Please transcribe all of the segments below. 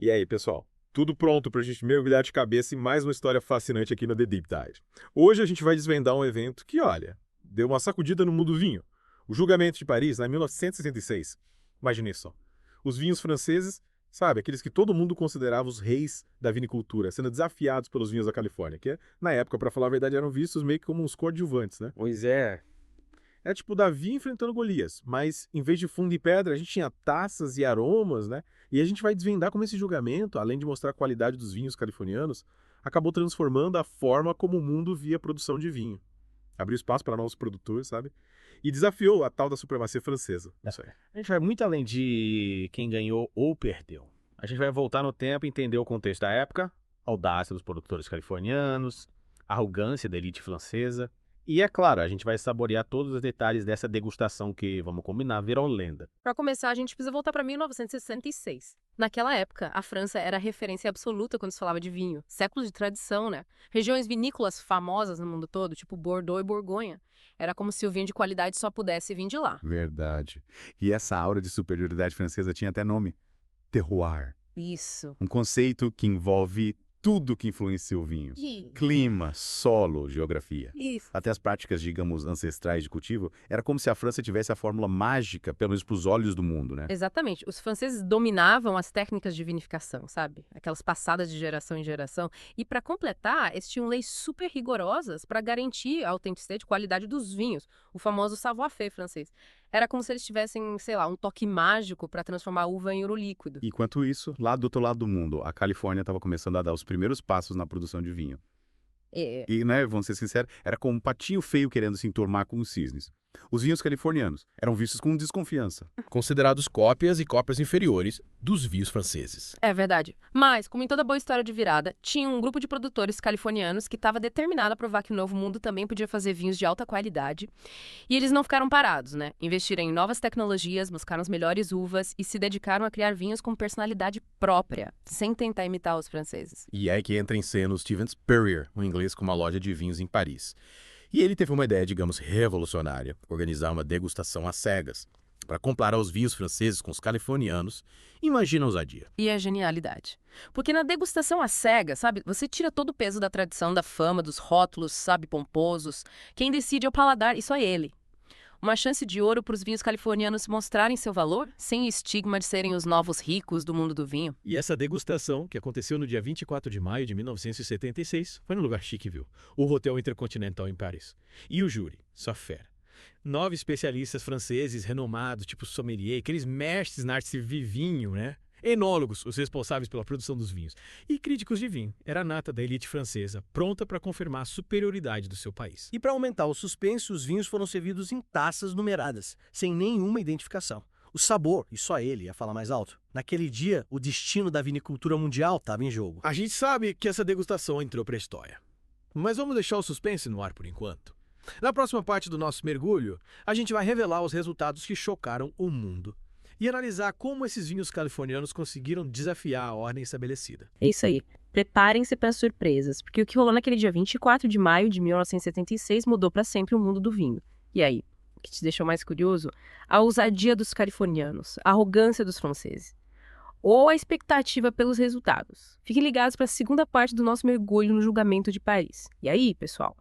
E aí, pessoal? Tudo pronto para a gente mergulhar de cabeça em mais uma história fascinante aqui no The Deep Dive. Hoje a gente vai desvendar um evento que, olha, deu uma sacudida no mundo do vinho. O julgamento de Paris, lá em 1966. Imagine só. Os vinhos franceses, sabe, aqueles que todo mundo considerava os reis da vinicultura, sendo desafiados pelos vinhos da Califórnia, que na época, para falar a verdade, eram vistos meio que como uns coadjuvantes, né? Pois é. É tipo Davi enfrentando Golias, mas em vez de fundo e pedra, a gente tinha taças e aromas, né? E a gente vai desvendar como esse julgamento, além de mostrar a qualidade dos vinhos californianos, acabou transformando a forma como o mundo via a produção de vinho. Abriu espaço para novos produtores, sabe? E desafiou a tal da supremacia francesa. Isso aí. A gente vai muito além de quem ganhou ou perdeu. A gente vai voltar no tempo e entender o contexto da época, audácia dos produtores californianos, arrogância da elite francesa. E é claro, a gente vai saborear todos os detalhes dessa degustação que, vamos combinar, virou lenda. Para começar, a gente precisa voltar para 1966. Naquela época, a França era a referência absoluta quando se falava de vinho. Séculos de tradição, né? Regiões vinícolas famosas no mundo todo, tipo Bordeaux e Borgonha. Era como se o vinho de qualidade só pudesse vir de lá. Verdade. E essa aura de superioridade francesa tinha até nome: terroir. Isso. Um conceito que envolve tudo que influencia o vinho. Clima, solo, geografia. Isso. Até as práticas, digamos, ancestrais de cultivo, era como se a França tivesse a fórmula mágica, pelo menos para os olhos do mundo, né? Exatamente. Os franceses dominavam as técnicas de vinificação, sabe? Aquelas passadas de geração em geração. E para completar, eles tinham leis super rigorosas para garantir a autenticidade e qualidade dos vinhos, o famoso savoir-faire francês. Era como se eles tivessem, sei lá, um toque mágico para transformar a uva em ouro líquido. Enquanto isso, lá do outro lado do mundo, a Califórnia estava começando a dar os primeiros passos na produção de vinho. É. E, né, vamos ser sinceros, era como um patinho feio querendo se enturmar com os cisnes. Os vinhos californianos eram vistos com desconfiança. Considerados cópias e cópias inferiores dos vinhos franceses. É verdade. Mas, como em toda boa história de virada, tinha um grupo de produtores californianos que estava determinado a provar que o Novo Mundo também podia fazer vinhos de alta qualidade. E eles não ficaram parados, né? Investiram em novas tecnologias, buscaram as melhores uvas e se dedicaram a criar vinhos com personalidade própria, sem tentar imitar os franceses. E é aí que entra em cena o Steven Spurrier, um inglês com uma loja de vinhos em Paris. E ele teve uma ideia, digamos, revolucionária: organizar uma degustação às cegas, para comparar os vinhos franceses com os californianos. Imagina a ousadia. E a genialidade. Porque na degustação às cegas, sabe, você tira todo o peso da tradição, da fama, dos rótulos, sabe, pomposos. Quem decide é o paladar, e só ele. Uma chance de ouro para os vinhos californianos mostrarem seu valor, sem o estigma de serem os novos ricos do mundo do vinho. E essa degustação, que aconteceu no dia 24 de maio de 1976, foi num lugar chique, viu? O Hotel Intercontinental em Paris. E o júri, só fera. 9 especialistas franceses renomados, tipo sommelier, aqueles mestres na arte de servir vinho, né? Enólogos, os responsáveis pela produção dos vinhos. E críticos de vinho. Era a nata da elite francesa, pronta para confirmar a superioridade do seu país. E para aumentar o suspense, os vinhos foram servidos em taças numeradas, sem nenhuma identificação. O sabor, e só ele ia falar mais alto. Naquele dia, o destino da vinicultura mundial estava em jogo. A gente sabe que essa degustação entrou para a história. Mas vamos deixar o suspense no ar por enquanto. Na próxima parte do nosso mergulho, a gente vai revelar os resultados que chocaram o mundo e analisar como esses vinhos californianos conseguiram desafiar a ordem estabelecida. É isso aí. Preparem-se para surpresas, porque o que rolou naquele dia 24 de maio de 1976 mudou para sempre o mundo do vinho. E aí, o que te deixou mais curioso? A ousadia dos californianos, a arrogância dos franceses, ou a expectativa pelos resultados. Fiquem ligados para a segunda parte do nosso mergulho no julgamento de Paris. E aí, pessoal?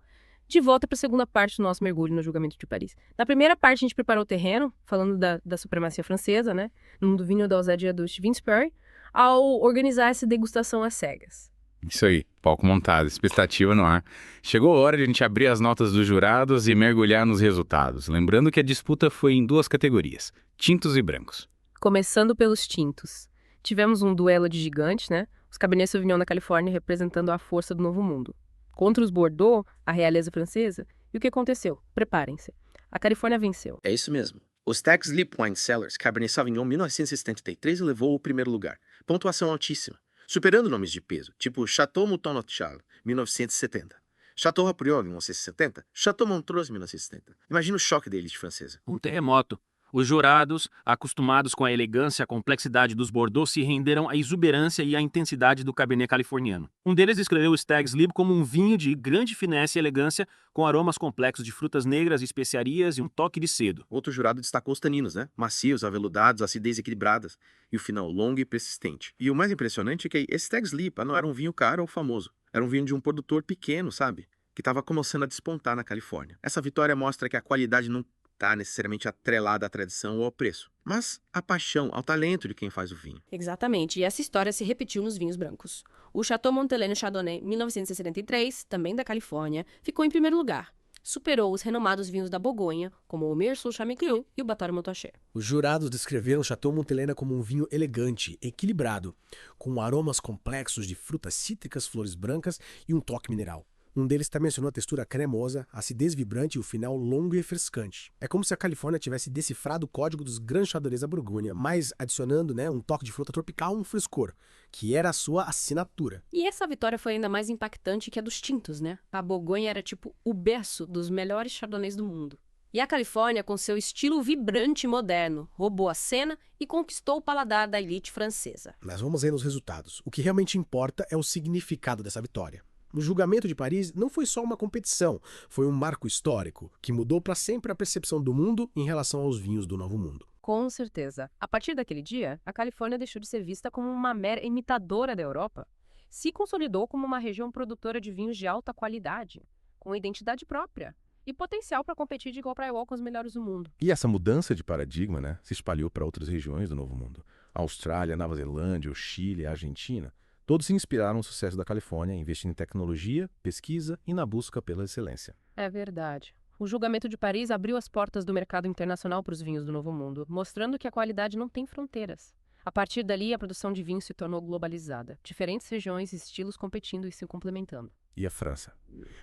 De volta para a segunda parte do nosso mergulho no julgamento de Paris. Na primeira parte, a gente preparou o terreno, falando da supremacia francesa, né? No mundo do vinho, da ousadia do Steven Spurrier, ao organizar essa degustação às cegas. Isso aí, palco montado, expectativa no ar. Chegou a hora de a gente abrir as notas dos jurados e mergulhar nos resultados. Lembrando que a disputa foi em 2 categorias: tintos e brancos. Começando pelos tintos. Tivemos um duelo de gigantes, né? Os Cabernet Sauvignon da Califórnia representando a força do Novo Mundo. Contra os Bordeaux, a realeza francesa. E o que aconteceu? Preparem-se. A Califórnia venceu. É isso mesmo. O Stags Leap Wine Cellars Cabernet Sauvignon 1973 levou o primeiro lugar. Pontuação altíssima, superando nomes de peso, tipo Chateau Mouton Notchal, 1970. Chateau Haut-Brion, 1970. Chateau Montrose, 1970. Imagina o choque da elite francesa. Um terremoto. Os jurados, acostumados com a elegância e a complexidade dos Bordeaux, se renderam à exuberância e à intensidade do Cabernet californiano. Um deles descreveu o Stag's Leap como um vinho de grande finesse e elegância, com aromas complexos de frutas negras, especiarias e um toque de cedo. Outro jurado destacou os taninos, né? Macios, aveludados, acidez equilibradas. E o final longo e persistente. E o mais impressionante é que esse Stag's Leap não era um vinho caro ou famoso. Era um vinho de um produtor pequeno, sabe? Que estava começando a despontar na Califórnia. Essa vitória mostra que a qualidade não está necessariamente atrelada à tradição ou ao preço, mas à paixão, ao talento de quem faz o vinho. Exatamente, e essa história se repetiu nos vinhos brancos. O Chateau Montelena Chardonnay 1973, também da Califórnia, ficou em primeiro lugar. Superou os renomados vinhos da Borgonha, como o Meursault Chamecliou e o Bator Montrachet. Os jurados descreveram o Chateau Montelena como um vinho elegante, equilibrado, com aromas complexos de frutas cítricas, flores brancas e um toque mineral. Um deles também mencionou a textura cremosa, a acidez vibrante e o final longo e refrescante. É como se a Califórnia tivesse decifrado o código dos grandes chardonnays da Borgonha, mas adicionando, um toque de fruta tropical, um frescor, que era a sua assinatura. E essa vitória foi ainda mais impactante que a dos tintos, né? A Borgonha era tipo o berço dos melhores chardonnays do mundo. E a Califórnia, com seu estilo vibrante e moderno, roubou a cena e conquistou o paladar da elite francesa. Mas vamos aí nos resultados. O que realmente importa é o significado dessa vitória. O julgamento de Paris não foi só uma competição, foi um marco histórico que mudou para sempre a percepção do mundo em relação aos vinhos do Novo Mundo. Com certeza. A partir daquele dia, a Califórnia deixou de ser vista como uma mera imitadora da Europa. Se consolidou como uma região produtora de vinhos de alta qualidade, com identidade própria e potencial para competir de igual para igual com os melhores do mundo. E essa mudança de paradigma, se espalhou para outras regiões do Novo Mundo. A Austrália, a Nova Zelândia, o Chile, a Argentina. Todos se inspiraram no sucesso da Califórnia, investindo em tecnologia, pesquisa e na busca pela excelência. É verdade. O julgamento de Paris abriu as portas do mercado internacional para os vinhos do Novo Mundo, mostrando que a qualidade não tem fronteiras. A partir dali, a produção de vinho se tornou globalizada, diferentes regiões e estilos competindo e se complementando. E a França?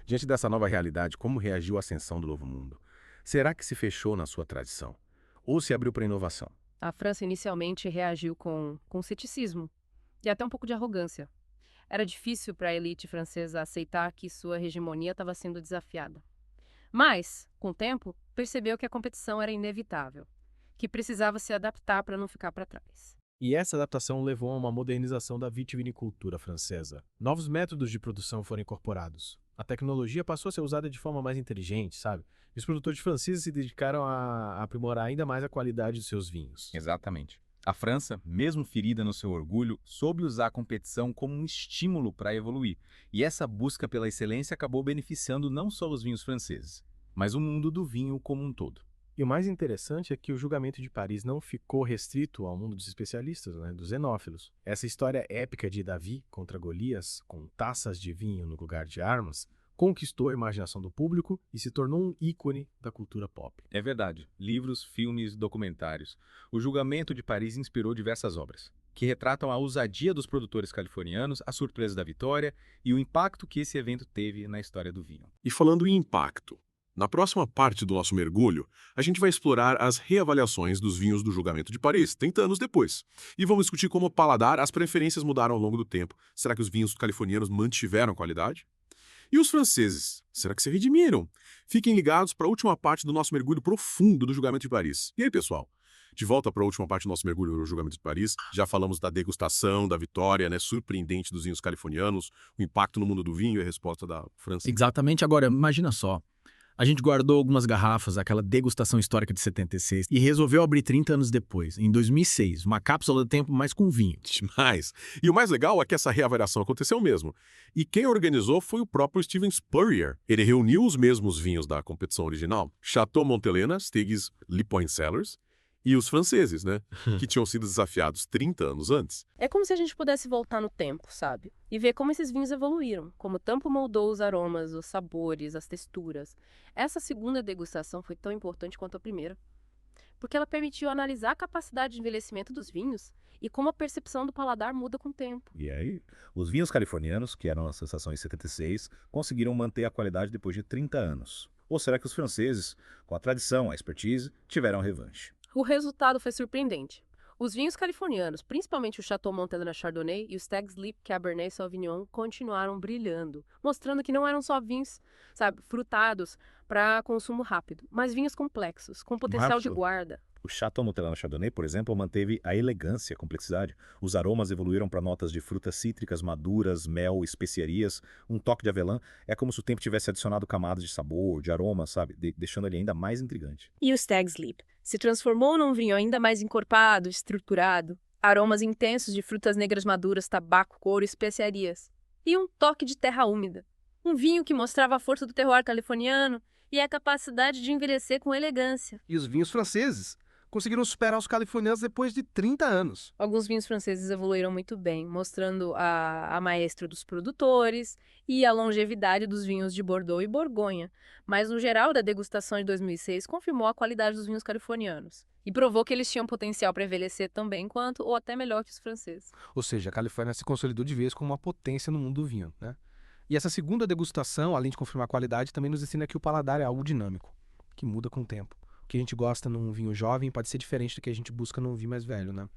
Diante dessa nova realidade, como reagiu à ascensão do Novo Mundo? Será que se fechou na sua tradição? Ou se abriu para a inovação? A França inicialmente reagiu com ceticismo e até um pouco de arrogância. Era difícil para a elite francesa aceitar que sua hegemonia estava sendo desafiada. Mas, com o tempo, percebeu que a competição era inevitável, que precisava se adaptar para não ficar para trás. E essa adaptação levou a uma modernização da vitivinicultura francesa. Novos métodos de produção foram incorporados. A tecnologia passou a ser usada de forma mais inteligente, sabe? E os produtores franceses se dedicaram a aprimorar ainda mais a qualidade dos seus vinhos. Exatamente. A França, mesmo ferida no seu orgulho, soube usar a competição como um estímulo para evoluir. E essa busca pela excelência acabou beneficiando não só os vinhos franceses, mas o mundo do vinho como um todo. E o mais interessante é que o julgamento de Paris não ficou restrito ao mundo dos especialistas, dos xenófilos. Essa história épica de Davi contra Golias, com taças de vinho no lugar de armas, conquistou a imaginação do público e se tornou um ícone da cultura pop. É verdade. Livros, filmes, documentários. O julgamento de Paris inspirou diversas obras, que retratam a ousadia dos produtores californianos, a surpresa da vitória e o impacto que esse evento teve na história do vinho. E falando em impacto, na próxima parte do nosso mergulho, a gente vai explorar as reavaliações dos vinhos do julgamento de Paris, 30 anos depois. E vamos discutir como o paladar, as preferências mudaram ao longo do tempo. Será que os vinhos californianos mantiveram a qualidade? E os franceses? Será que se redimiram? Fiquem ligados para a última parte do nosso mergulho profundo do julgamento de Paris. E aí, pessoal? De volta para a última parte do nosso mergulho no julgamento de Paris, já falamos da degustação, da vitória, surpreendente dos vinhos californianos, o impacto no mundo do vinho e a resposta da França. Exatamente. Agora, imagina só. A gente guardou algumas garrafas, aquela degustação histórica de 76, e resolveu abrir 30 anos depois, em 2006, uma cápsula do tempo, mas com vinho. Demais! E o mais legal é que essa reavaliação aconteceu mesmo. E quem organizou foi o próprio Steven Spurrier. Ele reuniu os mesmos vinhos da competição original, Chateau Montelena, Stag's Leap Cellars, e os franceses, que tinham sido desafiados 30 anos antes. É como se a gente pudesse voltar no tempo, sabe? E ver como esses vinhos evoluíram, como o tempo moldou os aromas, os sabores, as texturas. Essa segunda degustação foi tão importante quanto a primeira, porque ela permitiu analisar a capacidade de envelhecimento dos vinhos e como a percepção do paladar muda com o tempo. E aí, os vinhos californianos, que eram a sensação em 76, conseguiram manter a qualidade depois de 30 anos. Ou será que os franceses, com a tradição, a expertise, tiveram revanche? O resultado foi surpreendente. Os vinhos californianos, principalmente o Chateau Montelena Chardonnay e o Stag's Leap Cabernet Sauvignon, continuaram brilhando, mostrando que não eram só vinhos, frutados para consumo rápido, mas vinhos complexos, com potencial de guarda, O Chateau Montelena Chardonnay, por exemplo, manteve a elegância e a complexidade. Os aromas evoluíram para notas de frutas cítricas, maduras, mel, especiarias, um toque de avelã. É como se o tempo tivesse adicionado camadas de sabor, de aroma, sabe? Deixando ele ainda mais intrigante. E o Stag's Leap se transformou num vinho ainda mais encorpado, estruturado, aromas intensos de frutas negras maduras, tabaco, couro e especiarias. E um toque de terra úmida. Um vinho que mostrava a força do terroir californiano e a capacidade de envelhecer com elegância. E os vinhos franceses conseguiram superar os californianos depois de 30 anos. Alguns vinhos franceses evoluíram muito bem, mostrando a maestria dos produtores e a longevidade dos vinhos de Bordeaux e Borgonha. Mas, no geral, da degustação de 2006 confirmou a qualidade dos vinhos californianos e provou que eles tinham potencial para envelhecer tão bem quanto ou até melhor que os franceses. Ou seja, a Califórnia se consolidou de vez como uma potência no mundo do vinho, né? E essa segunda degustação, além de confirmar a qualidade, também nos ensina que o paladar é algo dinâmico, que muda com o tempo. O que a gente gosta num vinho jovem pode ser diferente do que a gente busca num vinho mais velho, né?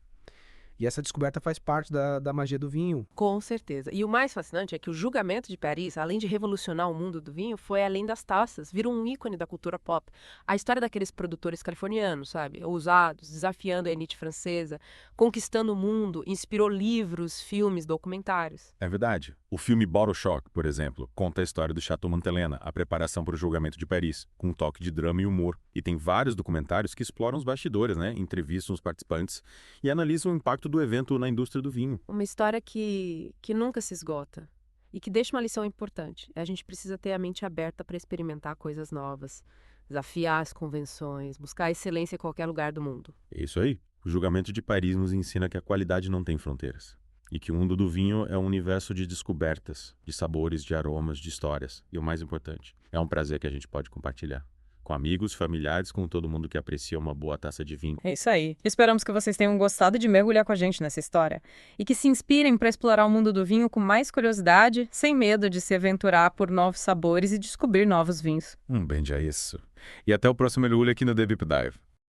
E essa descoberta faz parte da magia do vinho. Com certeza. E o mais fascinante é que o julgamento de Paris, além de revolucionar o mundo do vinho, foi além das taças, virou um ícone da cultura pop. A história daqueles produtores californianos, sabe? Ousados, desafiando a elite francesa, conquistando o mundo, inspirou livros, filmes, documentários. É verdade. O filme Bottle Shock, por exemplo, conta a história do Chateau Montelena, a preparação para o julgamento de Paris, com um toque de drama e humor. E tem vários documentários que exploram os bastidores, né? Entrevistam os participantes e analisam o impacto do evento na indústria do vinho. Uma história que nunca se esgota e que deixa uma lição importante. A gente precisa ter a mente aberta para experimentar coisas novas, desafiar as convenções, buscar a excelência em qualquer lugar do mundo. É isso aí. O julgamento de Paris nos ensina que a qualidade não tem fronteiras. E que o mundo do vinho é um universo de descobertas, de sabores, de aromas, de histórias. E o mais importante, é um prazer que a gente pode compartilhar. Com amigos, familiares, com todo mundo que aprecia uma boa taça de vinho. É isso aí. Esperamos que vocês tenham gostado de mergulhar com a gente nessa história e que se inspirem para explorar o mundo do vinho com mais curiosidade, sem medo de se aventurar por novos sabores e descobrir novos vinhos. Bem, já é isso. E até o próximo mergulho aqui no The Deep Dive.